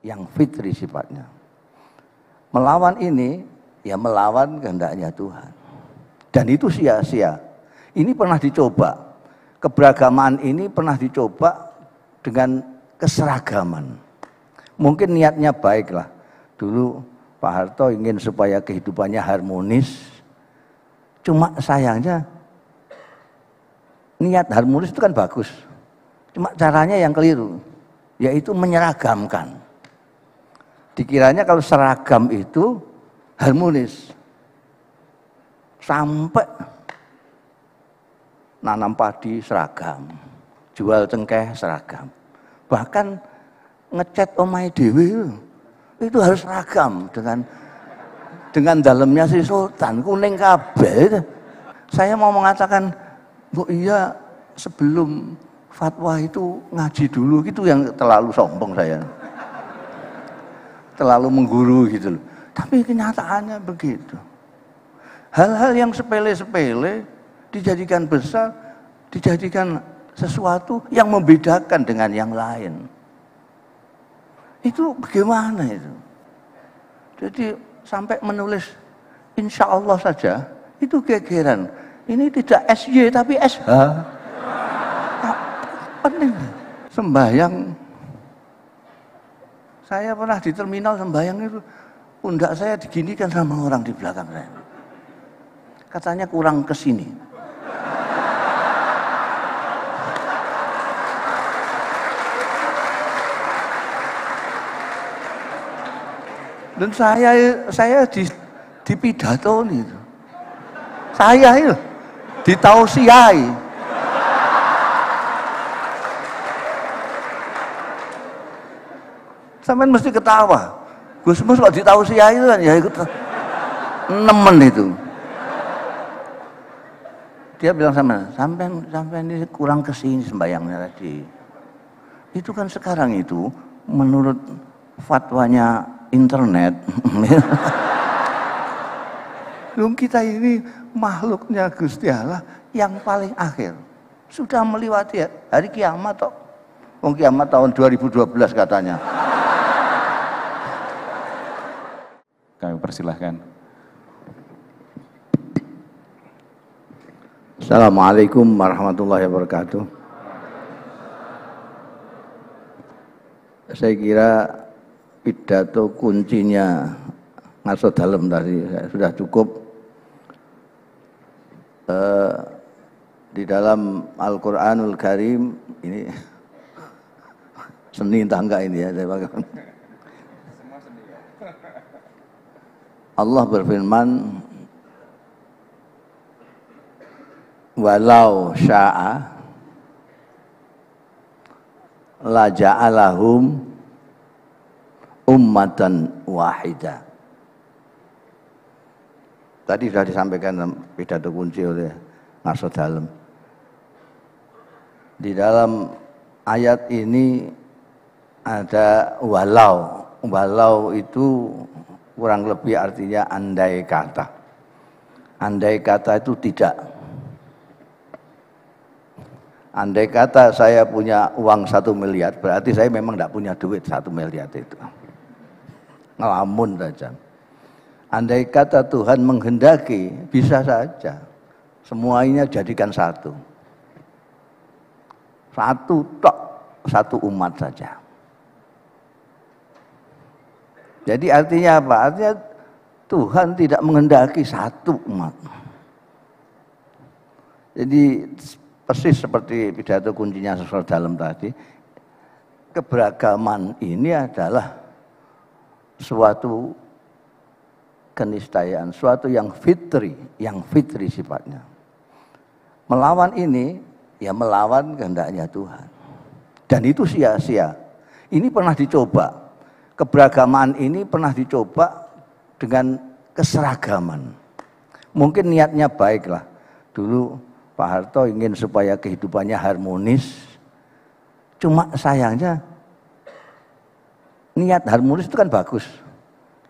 yang fitri sifatnya. Melawan ini, ya melawan kehendaknya Tuhan. Dan itu sia-sia. Ini pernah dicoba. Keberagaman ini pernah dicoba dengan keseragaman. Mungkin niatnya baiklah. Dulu Pak Harto ingin supaya kehidupannya harmonis. Cuma sayangnya niat harmonis itu kan bagus. Cuma caranya yang keliru, yaitu menyeragamkan. Dikiranya kalau seragam itu harmonis. Sampai nanam padi seragam, jual cengkeh seragam. Bahkan ngecat omahe dhewe itu harus seragam dengan dalamnya si sultan kuning kabeh. Saya mau mengatakan, Bu iya sebelum fatwa itu ngaji dulu, gitu yang terlalu sombong saya. Terlalu mengguru gitu loh. Tapi kenyataannya begitu. Hal-hal yang sepele-sepele dijadikan besar, dijadikan sesuatu yang membedakan dengan yang lain. Itu bagaimana itu? Jadi sampai menulis insya Allah saja, itu gegeran. Ini tidak SY tapi SH. Penting. Sembahyang. Saya pernah di terminal sembahyang itu, pundak saya diginikan sama orang di belakang saya. Katanya kurang kesini. Dan saya di pidato itu. Saya itu ditausiai. Sampean mesti ketawa. Gus Mus kok ditausiai itu kan ya ikut nemen itu. Dia bilang sampean ini kurang kesini sembayangnya tadi. Itu kan sekarang itu menurut fatwanya internet. Kita ini makhluknya Gusti Allah yang paling akhir. Sudah melewati hari kiamat toh. Wong kiamat tahun 2012 katanya. Kami persilahkan. Assalamualaikum warahmatullahi wabarakatuh. Saya kira pidato kuncinya ngaso dalem tadi sudah cukup. Di dalam Al-Quranul Karim ini seni tangga ini ya, saya pakai. Allah berfirman, walau sya'a la ja'alahum ummatan wahidah. Tadi sudah disampaikan dalam pidato kunci oleh Ngarso Dalem. Di dalam ayat ini ada walau. Walau itu kurang lebih artinya andai kata. Andai kata itu tidak. Andai kata saya punya uang 1 miliar, berarti saya memang tidak punya duit 1 miliar itu. Ngelamun saja. Andai kata Tuhan menghendaki, bisa saja. Semuanya jadikan satu. Satu tok, satu umat saja. Jadi artinya apa? Artinya Tuhan tidak menghendaki satu umat. Jadi persis seperti pidato kuncinya Ngarso Dalem tadi, keberagaman ini adalah suatu keniscayaan, suatu yang fitri sifatnya. Melawan ini, ya melawan kehendaknya Tuhan. Dan itu sia-sia. Ini pernah dicoba. Keberagaman ini pernah dicoba dengan keseragaman. Mungkin niatnya baiklah. Dulu Pak Harto ingin supaya kehidupannya harmonis. Cuma sayangnya niat harmonis itu kan bagus.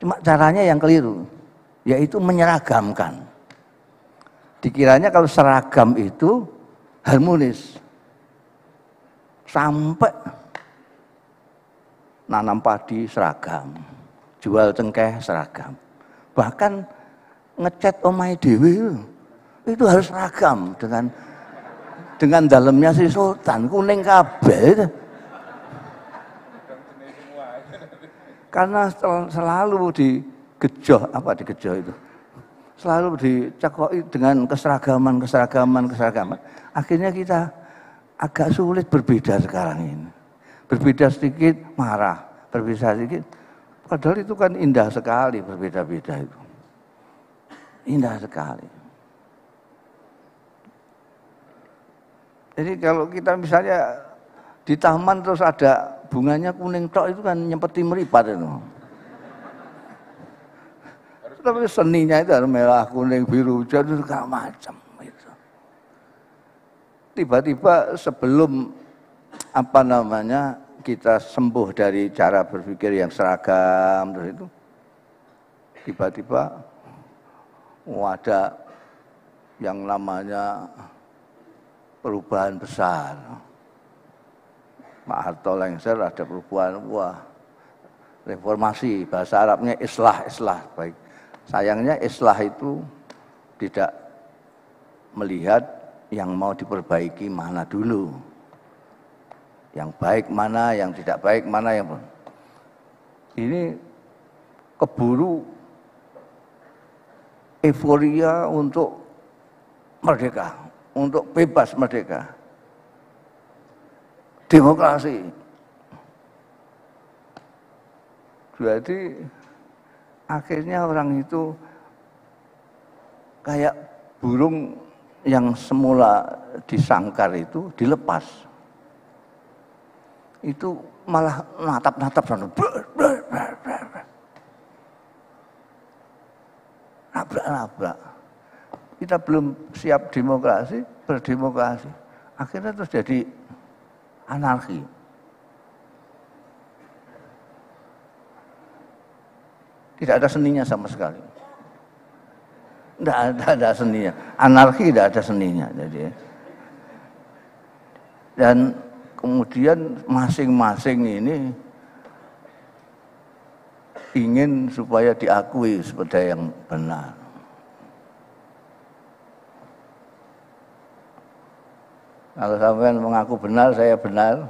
Cuma caranya yang keliru, yaitu menyeragamkan. Dikiranya kalau seragam itu harmonis. Sampai nanam padi seragam, jual cengkeh seragam. Bahkan ngecat omahe dhewe itu harus seragam dengan dalamnya si sultan kuning kabeh. Karena selalu digejoh itu. Selalu dicekoki dengan keseragaman. Akhirnya kita agak sulit berbeda sekarang ini. Berbeda sedikit marah, berbeda sedikit. Padahal itu kan indah sekali berbeda-beda itu. Indah sekali. Jadi kalau kita misalnya di taman terus ada bunganya kuning tok itu kan nyempeti meripat itu. Tapi seninya itu harus merah, kuning, biru, hijau itu segala macam itu. Tiba-tiba sebelum kita sembuh dari cara berpikir yang seragam terus itu, tiba-tiba ada yang namanya perubahan besar. Pak Harto lengser ada perubahan, reformasi, bahasa Arabnya islah baik. Sayangnya islah itu tidak melihat yang mau diperbaiki mana dulu. Yang baik mana, yang tidak baik mana, yang ini keburu euforia untuk merdeka, untuk bebas merdeka. Demokrasi. Jadi akhirnya orang itu kayak burung yang semula disangkar itu dilepas. Itu malah natap-natap sana. Nabrak-nabrak. Kita belum siap demokrasi, berdemokrasi. Akhirnya terus jadi anarki. Tidak ada seninya sama sekali. Tidak ada seninya. Anarki tidak ada seninya. Jadi, dan kemudian masing-masing ini ingin supaya diakui sebagai yang benar. Kalau sampean mengaku benar, saya benar,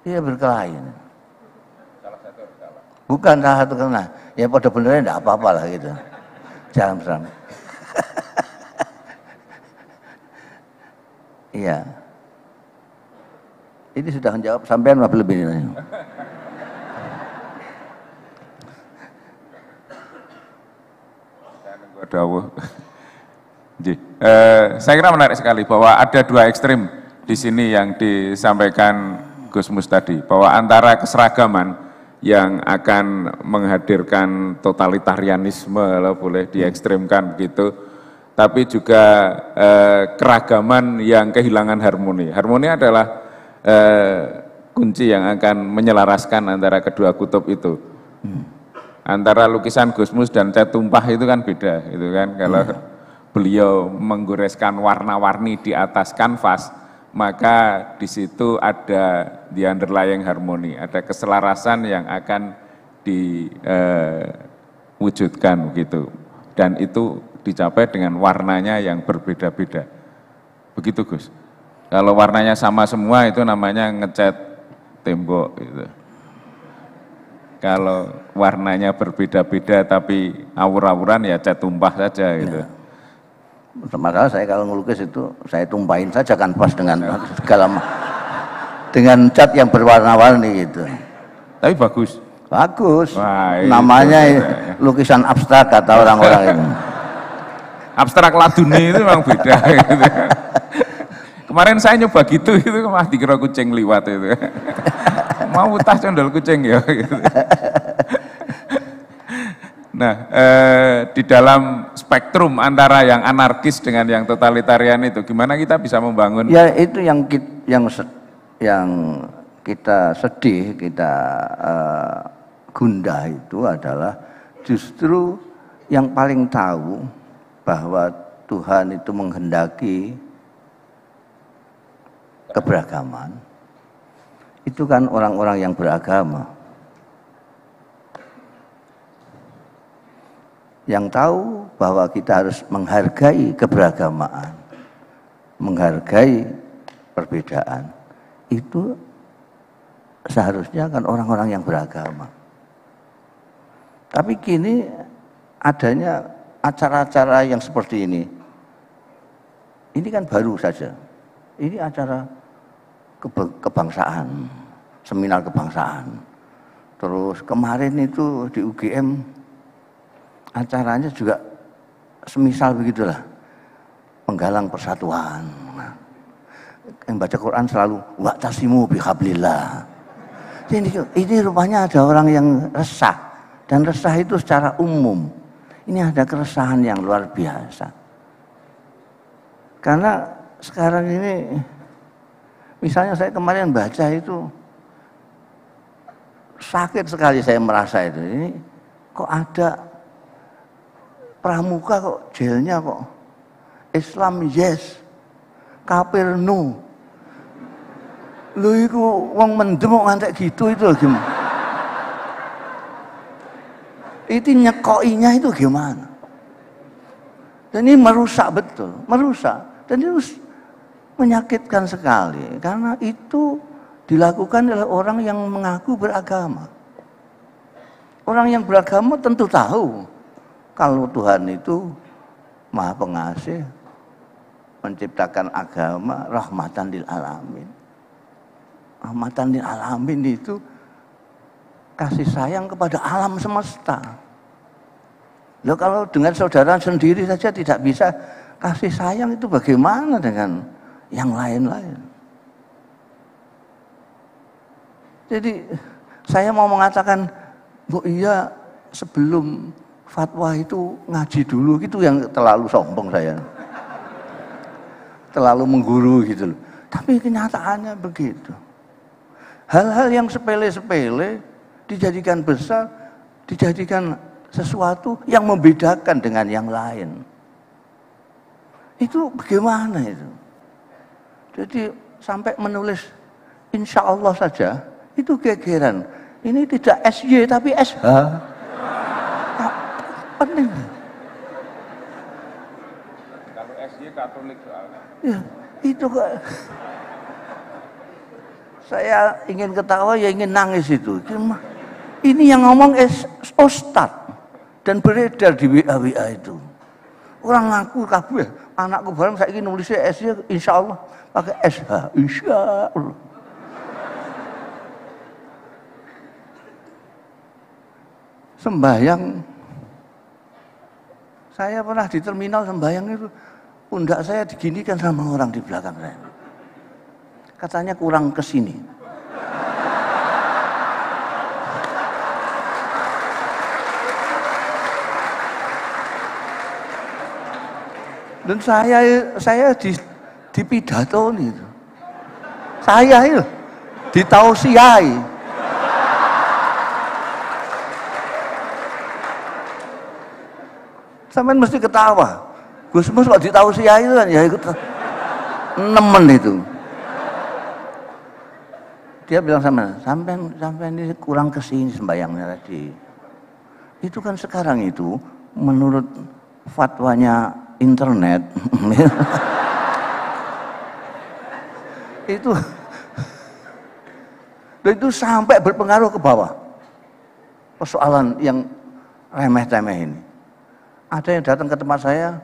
dia berkelahi. Salah satu salah. Bukan salah satu kena. Ya pada benernya enggak apa-apa lah gitu. Jangan bersama. Iya. Ini sudah menjawab sampean apa lebih ini? Saya kira menarik sekali bahwa ada dua ekstrim di sini yang disampaikan Gus Mus tadi, bahwa antara keseragaman yang akan menghadirkan totalitarianisme, boleh diekstrimkan begitu, tapi juga keragaman yang kehilangan harmoni. Harmoni adalah kunci yang akan menyelaraskan antara kedua kutub itu. Antara lukisan Gus Mus dan cat tumpah itu kan beda, itu kan. Kalau beliau menggoreskan warna-warni di atas kanvas, maka di situ ada the underlying harmony, ada keselarasan yang akan diwujudkan gitu. Dan itu dicapai dengan warnanya yang berbeda-beda. Begitu Gus. Kalau warnanya sama semua itu namanya ngecat tembok gitu. Kalau warnanya berbeda-beda tapi awur-awuran ya cat tumpah saja gitu. Ya. Maka saya kalau ngelukis itu saya tumpahin saja kan pas dengan segala dengan cat yang berwarna-warni gitu. Tapi bagus. Bagus. Wah, namanya lukisan abstrak kata orang-orang itu. Abstrak laduni itu memang beda gitu. Kemarin saya nyoba gitu itu mah dikira kucing liwat itu. Mau utah condol kucing ya gitu. Nah, di dalam spektrum antara yang anarkis dengan yang totalitarian itu, gimana kita bisa membangun? Ya itu yang kita sedih, kita gundah itu adalah justru yang paling tahu bahwa Tuhan itu menghendaki keberagaman. Itu kan orang-orang yang beragama. yang tahu bahwa kita harus menghargai keberagamaan, menghargai perbedaan, itu seharusnya kan orang-orang yang beragama. Tapi kini adanya acara-acara yang seperti ini kan baru saja. Ini acara kebangsaan, seminar kebangsaan. Terus kemarin itu di UGM acaranya juga semisal begitulah, penggalang persatuan. Yang baca Quran selalu wa'tasimu bihablillah. Ini rupanya ada orang yang resah, dan resah itu secara umum. Ini ada keresahan yang luar biasa. Karena sekarang ini, misalnya saya kemarin baca itu, sakit sekali saya merasa itu. Ini kok ada pramuka kok jelnya kok Islam yes, kafir no. Lho iku wong mendem kok ngantek gitu itu gimana? Itu nyekoinya itu gimana? Dan ini merusak betul, merusak. Dan itu menyakitkan sekali karena itu dilakukan oleh orang yang mengaku beragama. Orang yang beragama tentu tahu kalau Tuhan itu Maha Pengasih, menciptakan agama rahmatan lil alamin. Rahmatan lil alamin itu kasih sayang kepada alam semesta. Loh, kalau dengan saudara sendiri saja tidak bisa kasih sayang, itu bagaimana dengan yang lain-lain? Jadi saya mau mengatakan, Bu, iya sebelum fatwa itu ngaji dulu, gitu yang terlalu sombong saya. Terlalu mengguru gitu loh. Tapi kenyataannya begitu. Hal-hal yang sepele-sepele dijadikan besar, dijadikan sesuatu yang membedakan dengan yang lain. Itu bagaimana itu? Jadi sampai menulis insya Allah saja, itu gegeran. Ini tidak SY tapi SH. Penting. Kalau SY Katolik soalnya. Ya, itu kok. Saya ingin ketawa ya ingin nangis itu. Ini yang ngomong Ustadz dan beredar di WA itu. Orang ngaku kabeh, anakku bareng saya ingin nulisnya SY insya Allah pakai SH, insya Allah. Sembahyang, saya pernah di terminal sembahyang itu, pundak saya diginikan sama orang di belakang saya. Katanya kurang kesini. Dan saya di pidato itu. Saya itu ditausiai. Sampai mesti ketawa. Gus Mus kok ditausiai itu kan ya ikut nemen itu. Dia bilang sampai ini kurang kesini sembayangnya tadi. Itu kan sekarang itu menurut fatwanya internet itu sampai berpengaruh ke bawah. Persoalan yang remeh-temeh ini. Ada yang datang ke tempat saya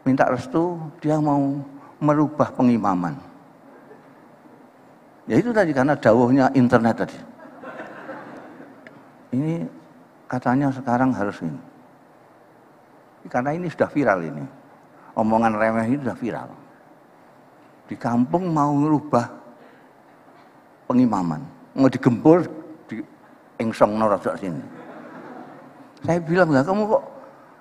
minta restu, dia mau merubah pengimaman. Ya itu tadi karena dawuhnya internet tadi. Ini katanya sekarang harus ini. Karena ini sudah viral ini. Omongan remeh ini sudah viral. Di kampung mau merubah pengimaman. Mau digempur, di engsong norojok sini. Saya bilang, lah kamu kok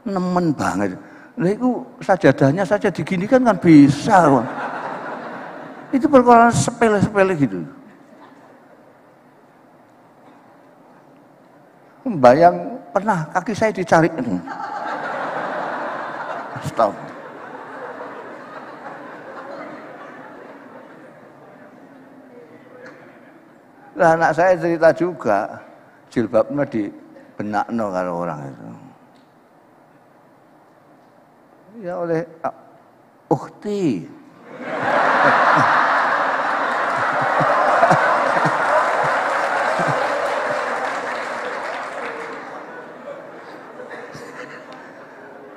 nemen banget. Lah itu sajadahnya saja diginikan kan bisa. Itu perkara sepele-sepele gitu. Bayang pernah kaki saya dicari ini. Stop. Nah, anak saya cerita juga jilbabnya di benakno kalau orang itu. Ya oleh ukhti.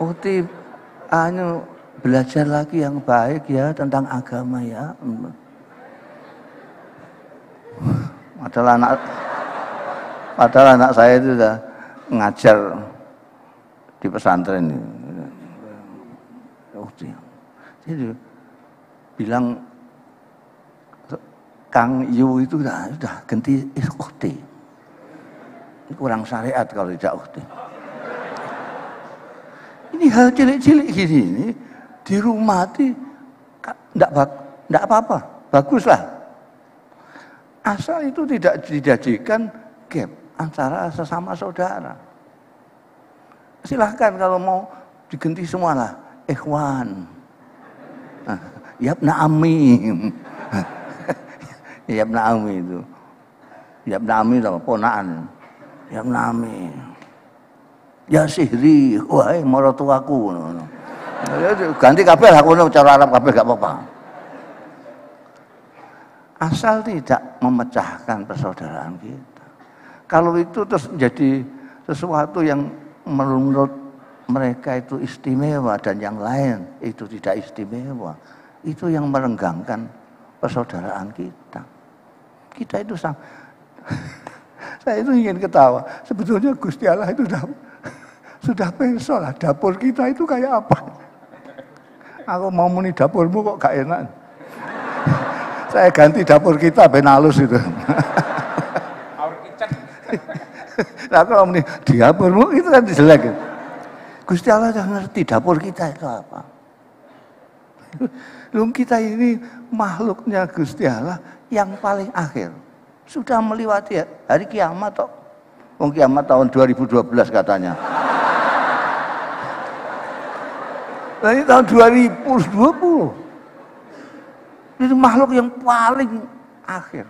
Ukhti, belajar lagi yang baik ya tentang agama ya. Padahal anak saya itu sudah ngajar di pesantren ini. Jadi bilang Kang Yu itu sudah ganti ukhti. Ini kurang syariat kalau tidak ukhti. Ini hal cilik-cilik gini ini di rumah itu enggak apa-apa, baguslah. Asal itu tidak dijadikan gap antara sesama saudara. Silahkan kalau mau diganti semualah, ikhwan. Yabna Ami. Yabna Ami itu. Yabna Ami itu ponakan. Yabna Ami. Ya sihri, wahai maratuaku. Ganti kabeh aku cara Arab kabeh gak apa-apa. Asal tidak memecahkan persaudaraan kita. Kalau itu terus menjadi sesuatu yang menurut mereka itu istimewa dan yang lain itu tidak istimewa, itu yang merenggangkan persaudaraan kita. Kita itu saya itu ingin ketawa. Sebetulnya Gusti Allah itu sudah pensil lah, dapur kita itu kayak apa. Aku mau muni dapurmu kok gak enak. Saya ganti dapur kita benalus itu. Our kitchen. Nah kalau muni dapurmu itu kan jelek. Gusti Allah sudah ngerti dapur kita itu apa. Lung kita ini makhluknya Gusti Allah yang paling akhir. Sudah melewati hari kiamat toh. Wong kiamat tahun 2012 katanya. Nah ini tahun 2020. Itu makhluk yang paling akhir.